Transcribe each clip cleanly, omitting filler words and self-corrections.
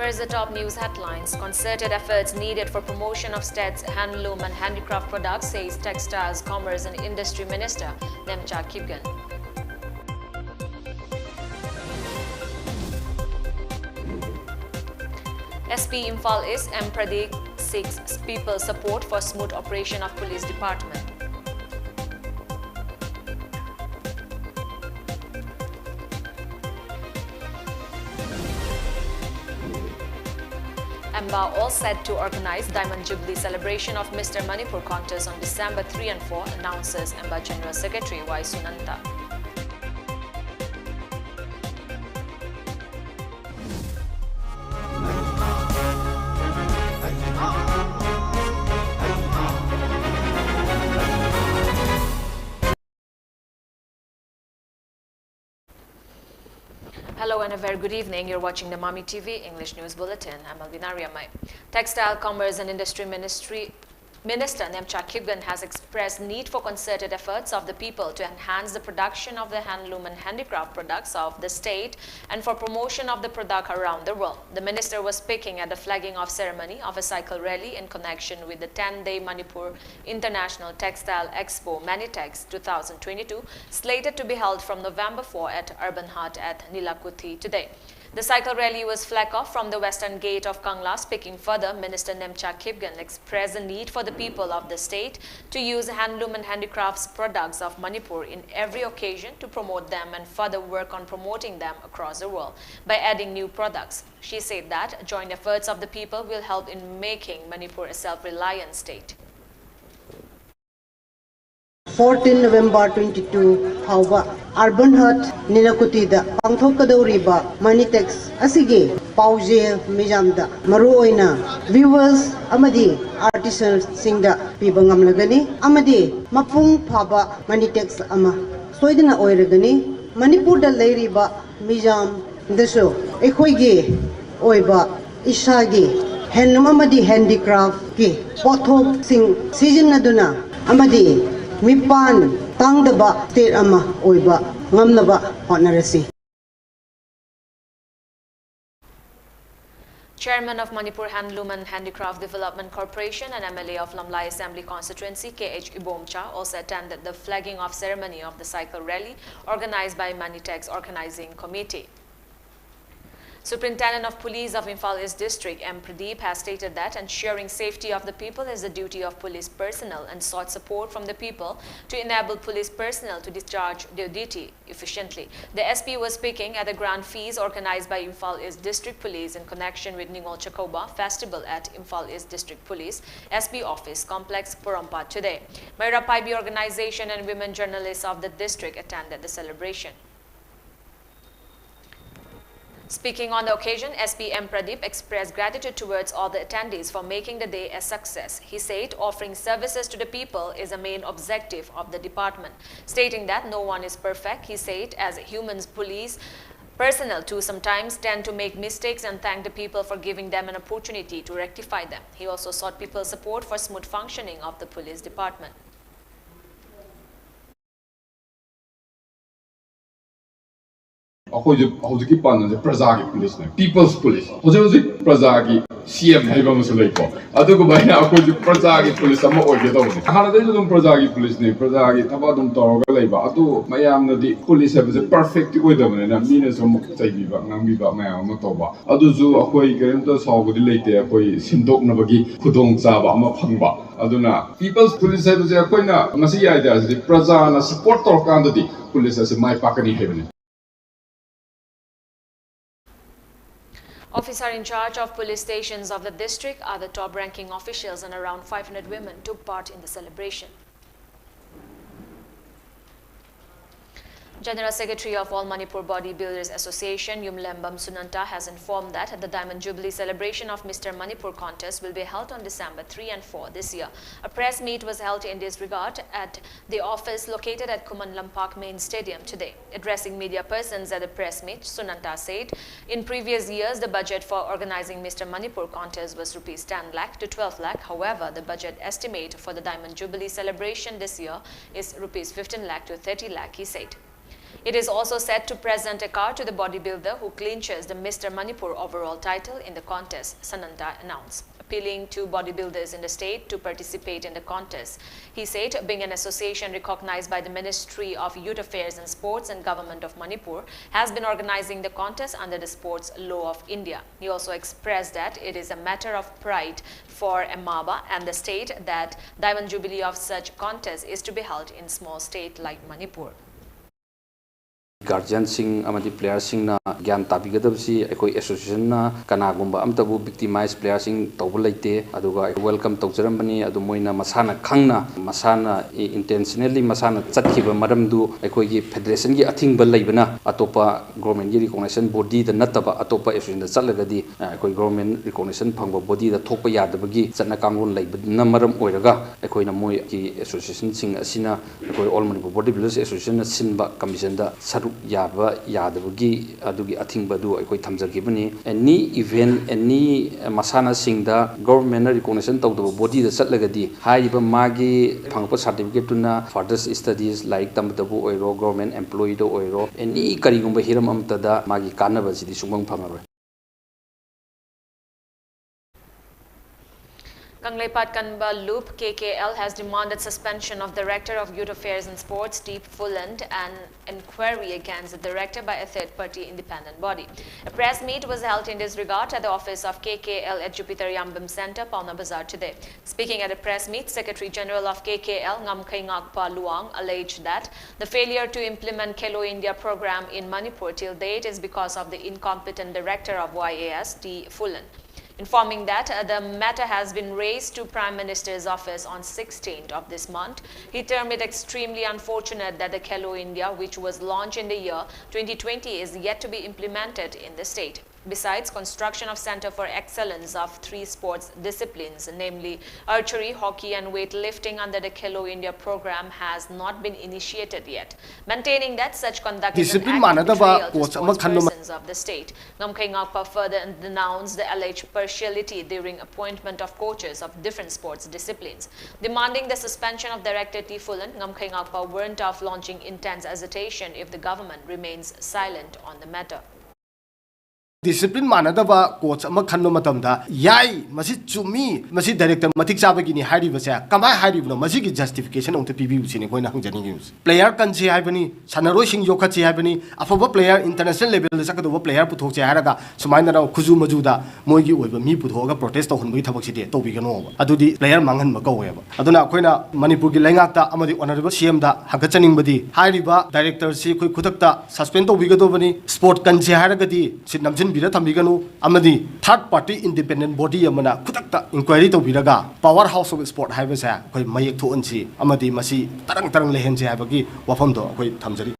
First, the top news headlines. Concerted efforts needed for promotion of state's handloom and handicraft products, says Textiles, Commerce and Industry Minister Nemcha Kipgen. SP Imphal East M. Pradeep seeks people's support for smooth operation of police department. MBA all set to organize Diamond Jubilee celebration of Mr. Manipur contest on December 3 and 4, announces MBA General Secretary Y. Sunanta. Hello and a very good evening. You're watching the MAMI TV English News Bulletin. I'm ALBINA RIAMEI. Textile, Commerce and Industry Minister Nemcha Kipgen has expressed need for concerted efforts of the people to enhance the production of the handloom and handicraft products of the state and for promotion of the product around the world. The minister was speaking at the flagging off ceremony of a cycle rally in connection with the 10-day Manipur International Textile Expo Manitex 2022, slated to be held from November 4 at Urban Hut at Nilakuthi today. The cycle rally was flagged off from the western gate of Kangla. Speaking further, Minister Nemcha Kipgen expressed the need for the people of the state to use handloom and handicrafts products of Manipur in every occasion to promote them and further work on promoting them across the world by adding new products. She said that joint efforts of the people will help in making Manipur a self-reliant state. 14 November 22 Hauba Urban Hut Nilakuti da Pangthokadoriba Manitex Asige Pauje Mijamda Maruoina viewers Amadi artisans singda Pibangamlagani Amadi Mapung Paba Manitex Ama Soidina Oiragani Manipur da Lairiba Mijam Desho Ekoigi Oiba Ishagi Handloom Amadi Handicraft Ki Pothok Sing Season Naduna Amadi Mipan Tangdaba State Ama Oiba Ngamnaba Honorasi. Chairman of Manipur Handloom and Handicraft Development Corporation and MLA of Lamlai Assembly Constituency K.H. Ibomcha also attended the flagging off ceremony of the cycle rally organized by Manitex Organizing Committee. Superintendent of Police of Imphal East District M. Pradeep has stated that ensuring safety of the people is the duty of police personnel and sought support from the people to enable police personnel to discharge their duty efficiently. The SP was speaking at the grand feast organized by Imphal East District Police in connection with Ningol Chakoba Festival at Imphal East District Police SP Office Complex, Porompa today. Mayra Paibi organization and women journalists of the district attended the celebration. Speaking on the occasion, SP M. Pradeep expressed gratitude towards all the attendees for making the day a success. He said offering services to the people is a main objective of the department. Stating that no one is perfect, he said as humans, police personnel too sometimes tend to make mistakes and thank the people for giving them an opportunity to rectify them. He also sought people's support for smooth functioning of the police department. How's Prajagi police, People's Police. How's Prajagi CM Haibamasuleko? Adukubaina, Prajagi police, some more get over. How do they do Prajagi police? Prajagi, Tabadum Torgaleba, Adu, Mayam, the police have a perfect rhythm and a meanest of Tabiba, Namiba, Mayamotoba. Aduzu, Akoi, Grantos, how would later, Akoi, Sindok Nabagi, Kudong Zaba, Mapanga. Aduna, People's Police said to the Akoina, Masia, the Prazana support or candidate, police as my Pakani heaven. Officers in charge of police stations of the district are the top-ranking officials, and around 500 women took part in the celebration. General Secretary of All Manipur Bodybuilders Association, Yumlembam Sunanta, has informed that the Diamond Jubilee celebration of Mr. Manipur contest will be held on December 3 and 4 this year. A press meet was held in this regard at the office located at Kumanlam Park Main Stadium today. Addressing media persons at the press meet, Sunanta said, in previous years, the budget for organizing Mr. Manipur contest was rupees 10 lakh to 12 lakh. However, the budget estimate for the Diamond Jubilee celebration this year is rupees 15 lakh to 30 lakh, he said. It is also set to present a car to the bodybuilder who clinches the Mr. Manipur overall title in the contest, Sananda announced. Appealing to bodybuilders in the state to participate in the contest. He said, being an association recognized by the Ministry of Youth Affairs and Sports and Government of Manipur, has been organizing the contest under the Sports Law of India. He also expressed that it is a matter of pride for MABA and the state that Diamond Jubilee of such contest is to be held in small state like Manipur. Guardian sing amadi player sing na gyan tabigadabsi ekoi association na kanagumba amtabu victimize player sing tawbu leite aduga welcome tawjarambani adu moina masana khangna masana intentionally masana chatkiba maramdu ekoi gi federation gi athingba leibana atopa government gi recognition body da nataba atopa association da chatlagadi ekoi government recognition phangba body da thokpa yadabagi chatna kangun leibna maram oiraga ekoi na moi gi association sing asina ekoi all manipur bodybuilders association sinba commission da yaba yadabagi adugi athingba du ekoi thamjagibani any event any masana singda government recognition tawdaba body da chatlagadi haiba magi phangpa certificate tuna further studies like tamdabu oiro government employee do oiro any karigumba hiram amtada magi kanaba sidi sumang phangaroi. Kangleipat Kanba Loop KKL has demanded suspension of Director of Youth Affairs and Sports Deep Fulland and inquiry against the director by a third-party independent body. A press meet was held in this regard at the office of KKL at Jupiter Yambam Center, Pauna Bazaar today. Speaking at a press meet, Secretary General of KKL Ngamkhay Ngakpa Luang alleged that the failure to implement Khelo India program in Manipur till date is because of the incompetent director of YAS, D. Fulland. Informing that the matter has been raised to Prime Minister's office on 16th of this month. He termed it extremely unfortunate that the Khelo India, which was launched in the year 2020, is yet to be implemented in the state. Besides, construction of Center for Excellence of 3 sports disciplines, namely archery, hockey and weightlifting under the Khelo India program has not been initiated yet. Maintaining that such conduct is an act of betrayal to sportspersons of the state. Ngamkhay Ngakpa further denounced the alleged partiality during appointment of coaches of different sports disciplines. Demanding the suspension of Director T. Fulland, Ngamkhay Ngakpa warned of launching intense agitation if the government remains silent on the matter. Discipline manadaba coach ama khanno matamda yai masi chumi masi director matik chabagi ni hari basa kamai hari no masi gi justification on the pb usini koina hangjani news player kanchi haibani sanaro sing yokhachi haibani afaba player international level da sakado player puthokche haraga sumaina na khuju majuda moigi oiba mi puthoga protest to hunbagi thabak sidi to bigano adudi player mangan ma kaweba aduna koina manipur gi laingak ta amadi honorable cm da hagachaning badi hariba director si koi khutakta suspend to bigado bani sport kanchi haragadi sinamjin third party independent body amana khutakta inquiry to biraga power house of sport haibasa koi mayek thoansi amadi masi tarang lehense haibagi wafam do koi thamjari.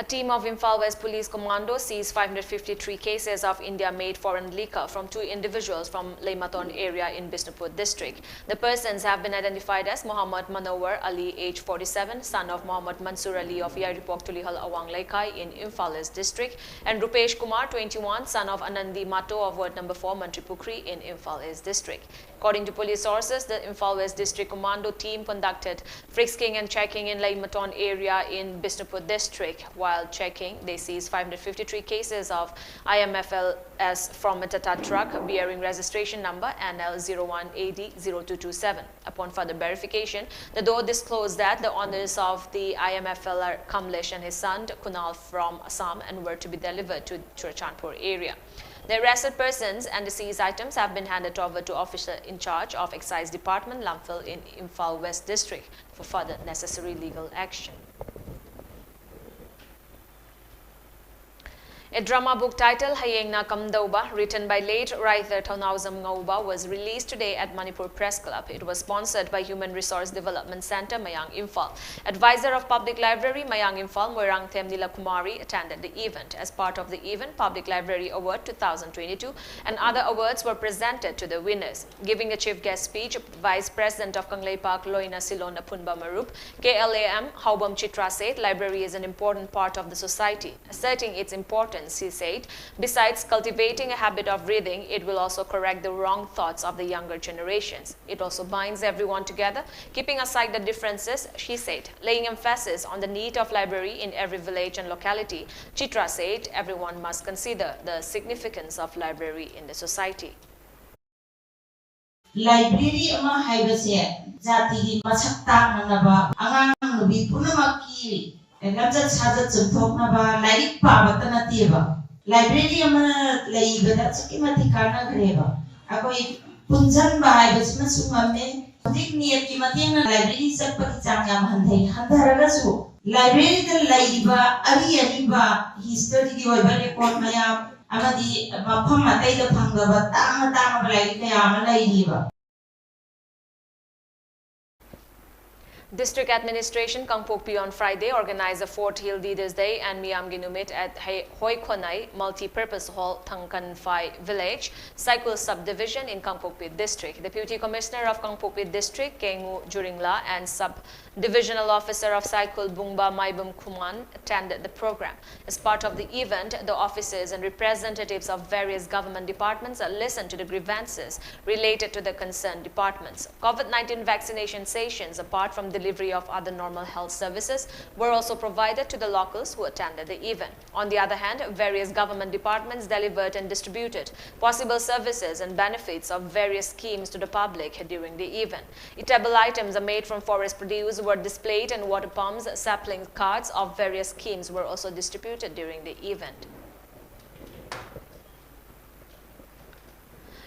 A team of Imphal West Police Commando seized 553 cases of India-made foreign liquor from 2 individuals from Leimaton area in Bishnupur district. The persons have been identified as Muhammad Manowar Ali, age 47, son of Muhammad Mansur Ali of Yaripok Tulihal Awang Laikai in Imphal West district, and Rupesh Kumar, 21, son of Anandi Mato of Ward number 4, Mantripukri in Imphal West district. According to police sources, the Imphal West District Commando team conducted frisking and checking in Leimaton area in Bishnupur district. While checking, they seized 553 cases of IMFLS from a Tata truck bearing registration number NL01AD0227. Upon further verification, the DOE disclosed that the owners of the IMFL are Kamlesh and his son Kunal from Assam and were to be delivered to Churachandpur area. The arrested persons and the seized items have been handed over to officer in charge of Excise Department, Lamphil in Imphal West District for further necessary legal action. A drama book titled Hayeng Na Kamdauba, written by late writer Thaunauzam Ngauba, was released today at Manipur Press Club. It was sponsored by Human Resource Development Center, Mayang Imphal. Advisor of Public Library, Mayang Imphal, Moirangthem Nila Kumari, attended the event. As part of the event, Public Library Award 2022 and other awards were presented to the winners. Giving a chief guest speech, Vice President of Kangleipak, Loina Silona Punba Marup, KLAM, Haubam Chitra said, library is an important part of the society, asserting its importance importance, he said. Besides cultivating a habit of reading, it will also correct the wrong thoughts of the younger generations. It also binds everyone together, keeping aside the differences, she said, laying emphasis on the need of library in every village and locality. Chitra said everyone must consider the significance of library in the society. Library ama haibase jati masak taknaba angang nubi punamaki lamjat sajat chumthoknaba lairik pabata natiba library ama laibada chakimati kana greba akoi punjan ba haibase masumame dik niyat ki matena library sakpati changyam handai handharagasu library da laiba ari history di oiba record maya amadi mafam atai da phangaba tang lai kaya laiba. District Administration Kangpokpi on Friday organized a Fort Hill Leaders Day and Miyam Ginumit at Hoi Khonai Multi-Purpose Hall, Tangkanphai Village, Cycle Subdivision in Kangpokpi District. Deputy Commissioner of Kangpokpi District, Kengu Juringla, and Sub-Divisional Officer of Cycle Bungba Maibum Kuman attended the program. As part of the event, the officers and representatives of various government departments listened to the grievances related to the concerned departments. COVID-19 vaccination sessions, apart from delivery of other normal health services, were also provided to the locals who attended the event. On the other hand, various government departments delivered and distributed possible services and benefits of various schemes to the public during the event. Eatable items made from forest produce were displayed, and water pumps, sapling cards of various schemes were also distributed during the event.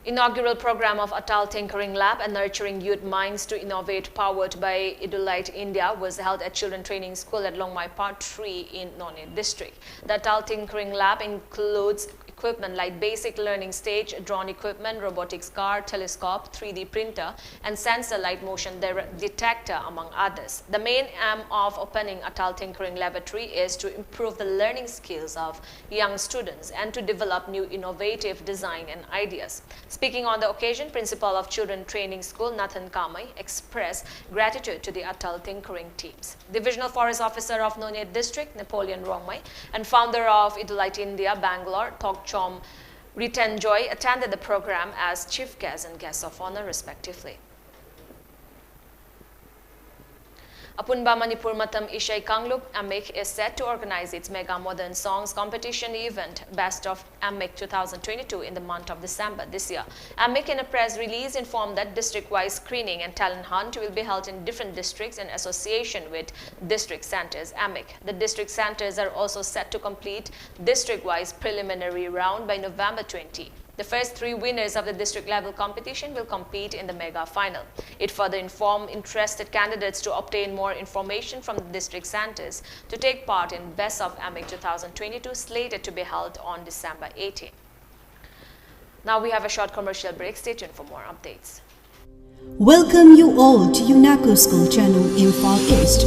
Inaugural program of Atal Tinkering Lab and Nurturing Youth Minds to Innovate, powered by Idulite India, was held at Children Training School at Longmai Part 3 in Noni District. The Atal Tinkering Lab includes equipment like basic learning stage, drone equipment, robotics car, telescope, 3D printer, and sensor light motion detector, among others. The main aim of opening Atal Tinkering Laboratory is to improve the learning skills of young students and to develop new innovative design and ideas. Speaking on the occasion, Principal of Children Training School, Nathan Kamai, expressed gratitude to the Atal Tinkering teams. Divisional Forest Officer of Noni District, Napoleon Rongmai, and founder of Idulite India, Bangalore, Tokchom Ritenjoy, attended the program as chief guest and guest of honor, respectively. Apunba Manipur Matam Ishai Kanglup AMIC is set to organize its Mega Modern Songs competition event, Best of AMIC 2022, in the month of December this year. AMIC, in a press release, informed that district-wise screening and talent hunt will be held in different districts in association with district centers AMIC. The district centers are also set to complete district-wise preliminary round by November 20. The first 3 winners of the district-level competition will compete in the mega final. It further informed interested candidates to obtain more information from the district centers to take part in Best of AMIC 2022, slated to be held on December 18. Now we have a short commercial break. Stay tuned for more updates. Welcome you all to UNACO School Channel Imphal East,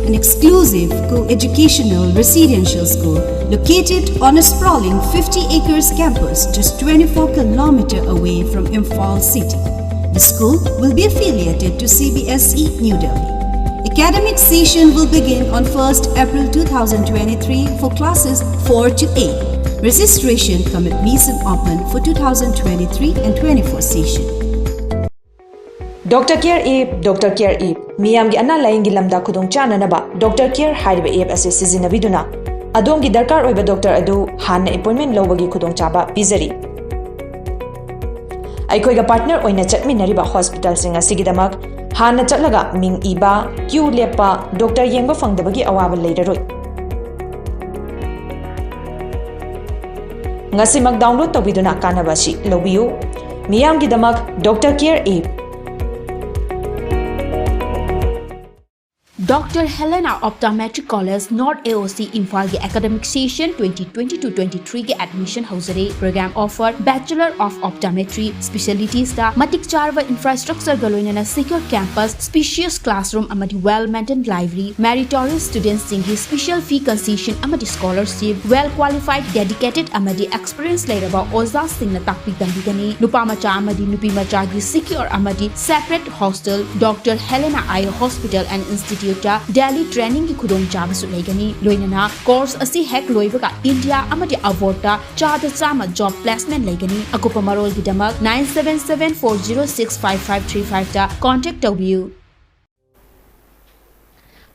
an exclusive co-educational residential school located on a sprawling 50 acres campus just 24 km away from Imphal city. The school will be affiliated to CBSE New Delhi. Academic session will begin on 1st April 2023 for classes 4 to 8. Registration come admission open for 2023 and 24 session. Dr. Care App, Dr. Care App, Miyamgi Anna Laingi Lamda Kudong Chananaba, Dr. Care Haiba App as a Sizinaviduna. Adongi Darkar over Dr. Adu, Hana appointment Lowagi Kudong Chaba, Bizari. Aikoiga partner Oina Chatmi Nariba Hospital Singa Sigidamak, Hana Chatlaga, Ming Iba, Q Lepa, Dr. Yengo Fang the Bagi Awaba later. Ngasimak download to Viduna Kanabashi, Lobiu, Miyamgi Damak, Dr. Care App. Dr. Helena Optometric College North AOC Imphal के academic session 2022-23 के admission हाउसरे program offer Bachelor of Optometry specialties दा matik charva infrastructure गलोइनना secure campus, spacious classroom amadi well-maintained library, meritorious students singi special fee concession amadi scholarship, well-qualified, dedicated amadi experience lairaba oza singna takpi dambigani, nupa macha amadi nupi macha gi secure amadi separate hostel, Dr. Helena Eye Hospital and Institute Institute Delhi Training ki khudong chaba su leigani loinana course asi hek loibaga India amadi avorta chada chama job placement leigani akupa marol gidamak 9774065535 ta contact tawbiu.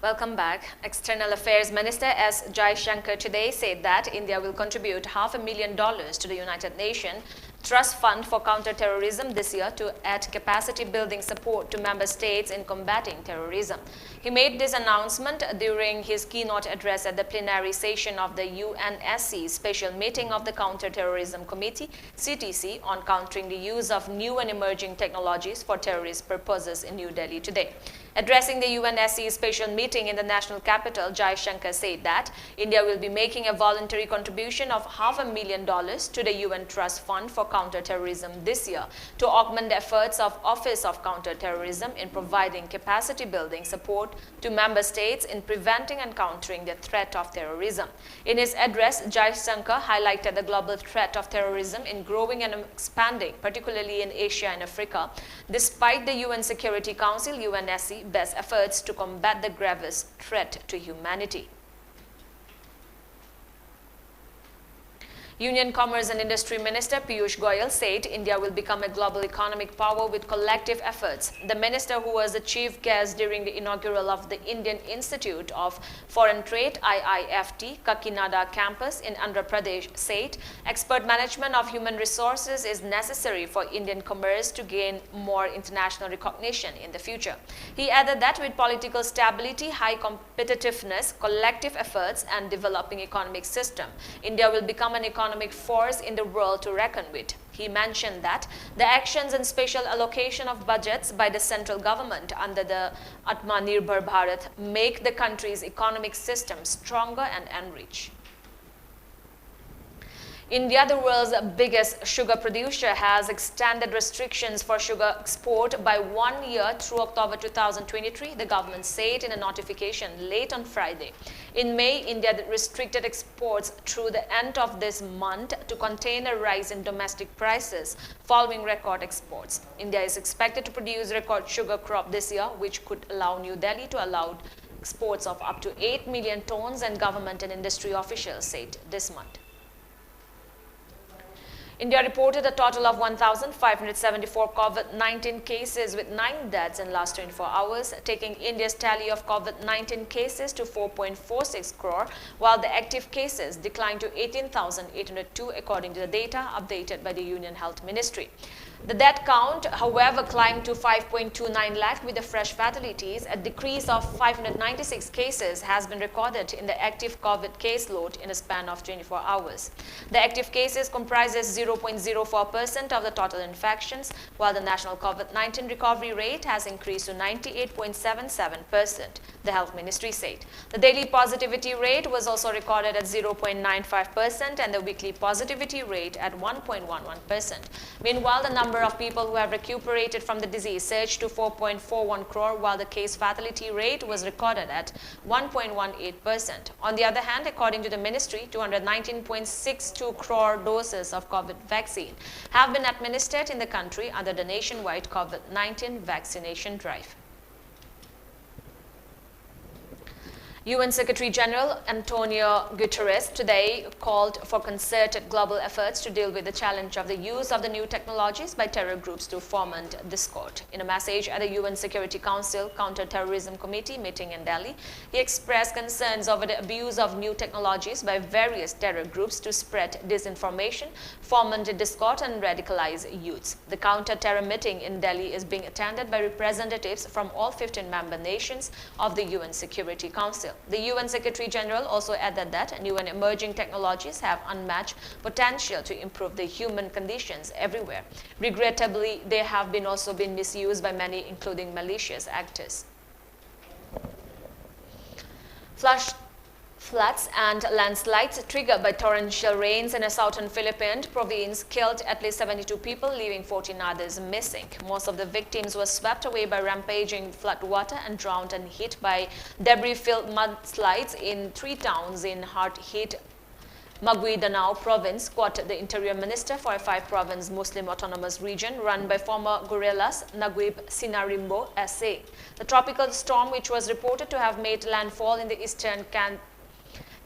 Welcome back. External Affairs Minister S. Jaishankar today said that India will contribute $500,000 to the United Nations Trust Fund for Counter-Terrorism this year to add capacity-building support to member states in combating terrorism. He made this announcement during his keynote address at the plenary session of the UNSC Special Meeting of the Counter-Terrorism Committee, CTC, on countering the use of new and emerging technologies for terrorist purposes in New Delhi today. Addressing the UNSC special meeting in the national capital, Jaishankar said that India will be making a voluntary contribution of $500,000 to the UN Trust Fund for Counter-Terrorism this year to augment the efforts of Office of Counter-Terrorism in providing capacity-building support to member states in preventing and countering the threat of terrorism. In his address, Jaishankar highlighted the global threat of terrorism in growing and expanding, particularly in Asia and Africa, despite the UN Security Council, UNSC, best efforts to combat the gravest threat to humanity. Union Commerce and Industry Minister Piyush Goyal said India will become a global economic power with collective efforts. The minister, who was the chief guest during the inaugural of the Indian Institute of Foreign Trade IIFT Kakinada campus in Andhra Pradesh, said expert management of human resources is necessary for Indian commerce to gain more international recognition in the future. He added that with political stability, high competitiveness, collective efforts and developing economic system, India will become an economic force in the world to reckon with. He mentioned that the actions and special allocation of budgets by the central government under the Atmanirbhar Bharat make the country's economic system stronger and enrich. India, the world's biggest sugar producer, has extended restrictions for sugar export by 1 year through October 2023, the government said in a notification late on Friday. In May, India restricted exports through the end of this month to contain a rise in domestic prices following record exports. India is expected to produce record sugar crop this year, which could allow New Delhi to allow exports of up to 8 million tons, and government and industry officials said this month. India reported a total of 1,574 COVID-19 cases with 9 deaths in the last 24 hours, taking India's tally of COVID-19 cases to 4.46 crore, while the active cases declined to 18,802 according to the data updated by the Union Health Ministry. The death count, however, climbed to 5.29 lakh with the fresh fatalities. A decrease of 596 cases has been recorded in the active COVID caseload in a span of 24 hours. The active cases comprises 0.04% of the total infections, while the national COVID-19 recovery rate has increased to 98.77%, the Health Ministry said. The daily positivity rate was also recorded at 0.95% and the weekly positivity rate at 1.11%. Meanwhile, the number of people who have recuperated from the disease surged to 4.41 crore, while the case fatality rate was recorded at 1.18%. On the other hand, according to the ministry, 219.62 crore doses of COVID vaccine have been administered in the country under the nationwide COVID-19 vaccination drive. UN Secretary General Antonio Guterres today called for concerted global efforts to deal with the challenge of the use of the new technologies by terror groups to foment discord. In a message at the UN Security Council Counter-Terrorism Committee meeting in Delhi, he expressed concerns over the abuse of new technologies by various terror groups to spread disinformation, foment discord and radicalize youths. The counter-terror meeting in Delhi is being attended by representatives from all 15 member nations of the UN Security Council. The UN Secretary General also added that new and emerging technologies have unmatched potential to improve the human conditions everywhere. Regrettably, they have also been misused by many, including malicious actors. Floods and landslides triggered by torrential rains in a southern Philippine province killed at least 72 people, leaving 14 others missing. Most of the victims were swept away by rampaging floodwater and drowned and hit by debris-filled mudslides in 3 towns in hard-hit Magui-Danao Province caught the Interior Minister for a 5-province Muslim autonomous region run by former guerrillas Naguib Sinarimbo SA. The tropical storm, which was reported to have made landfall in the eastern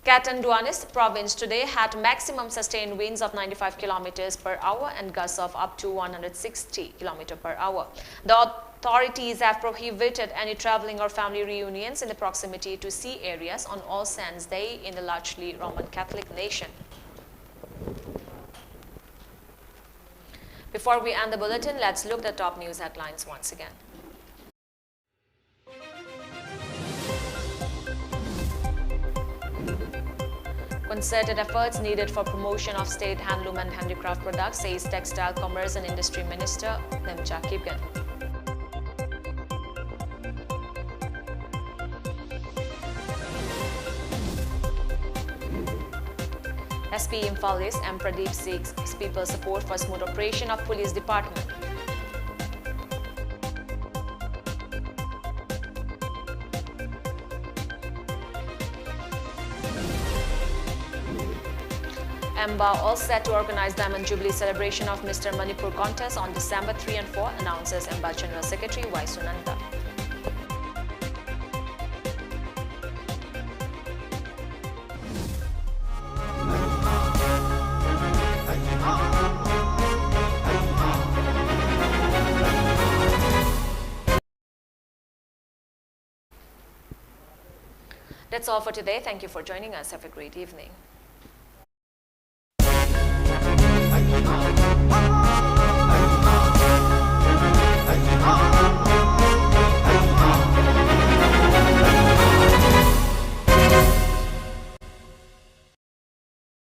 Catanduanes province today, had maximum sustained winds of 95 km per hour and gusts of up to 160 km per hour. The authorities have prohibited any traveling or family reunions in the proximity to sea areas on All Saints' Day in the largely Roman Catholic nation. Before we end the bulletin, let's look at the top news headlines once again. Concerted efforts needed for promotion of state handloom and handicraft products, says Textile, Commerce and Industry Minister Nemcha Kipgan. SP Imphal East M. Pradeep seeks people's support for smooth operation of police department. MBA all set to organize Diamond Jubilee celebration of Mr. Manipur contest on December 3 and 4, announces MBA General Secretary Y. Sunanta. That's all for today. Thank you for joining us. Have a great evening.